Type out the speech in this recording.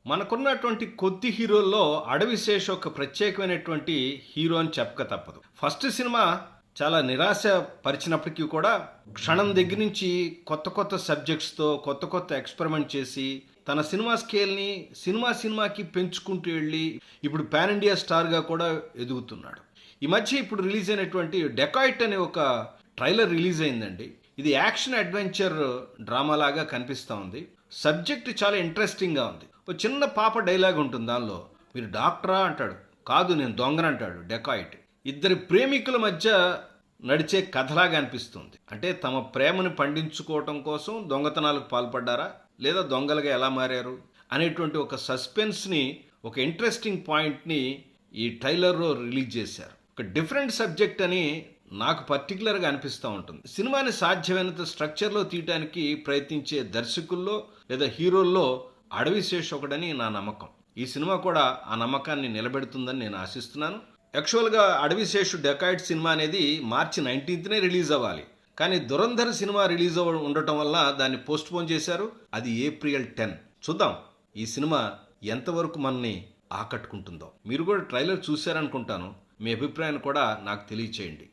మనకున్నటువంటి కొద్ది హీరోల్లో అడవి శేష్ ఒక ప్రత్యేకమైనటువంటి హీరో అని చెప్పక తప్పదు. ఫస్ట్ సినిమా చాలా నిరాశ పరిచినప్పటికీ కూడా క్షణం దగ్గర నుంచి కొత్త కొత్త సబ్జెక్ట్స్తో కొత్త కొత్త ఎక్స్పెరిమెంట్ చేసి తన సినిమా స్కేల్ని సినిమాకి పెంచుకుంటూ వెళ్ళి ఇప్పుడు పాన్ ఇండియా స్టార్గా కూడా ఎదుగుతున్నాడు. ఈ మధ్య ఇప్పుడు రిలీజ్ అయినటువంటి డెకాయిట్ అనే ఒక ట్రైలర్ రిలీజ్ అయిందండి. ఇది యాక్షన్ అడ్వెంచర్ డ్రామా లాగా కనిపిస్తూ ఉంది. సబ్జెక్ట్ చాలా ఇంట్రెస్టింగ్గా ఉంది. ఒక చిన్న పాప డైలాగ్ ఉంటుంది దానిలో, మీరు డాక్టరా అంటాడు, కాదు నేను దొంగనంటాడు డెకాయిట్. ఇద్దరి ప్రేమికుల మధ్య నడిచే కథలాగా అనిపిస్తుంది. అంటే తమ ప్రేమను పండించుకోవటం కోసం దొంగతనాలకు పాల్పడ్డారా లేదా దొంగలుగా ఎలా మారారు అనేటువంటి ఒక సస్పెన్స్ని, ఒక ఇంట్రెస్టింగ్ పాయింట్ని ఈ ట్రైలర్లో రిలీజ్ చేశారు. ఒక డిఫరెంట్ సబ్జెక్ట్ అని నాకు పర్టికులర్గా అనిపిస్తూ ఉంటుంది. సినిమాని సాధ్యమైనంత స్ట్రక్చర్లో తీయడానికి ప్రయత్నించే దర్శకుల్లో లేదా హీరోల్లో అడవి శేష్ ఒకడని నా నమ్మకం. ఈ సినిమా కూడా ఆ నమ్మకాన్ని నిలబెడుతుందని నేను ఆశిస్తున్నాను. యాక్చువల్గా అడవి శేష్ డెకాయిట్ సినిమా అనేది మార్చి 19నే రిలీజ్ అవ్వాలి. కానీ దురంధర్ సినిమా రిలీజ్ ఉండటం వల్ల దాన్ని పోస్ట్ పోన్ చేశారు. అది ఏప్రిల్ 10. చూద్దాం ఈ సినిమా ఎంతవరకు మనని ఆకట్టుకుంటుందో. మీరు కూడా ట్రైలర్ చూశారనుకుంటాను. మీ అభిప్రాయాన్ని కూడా నాకు తెలియచేయండి.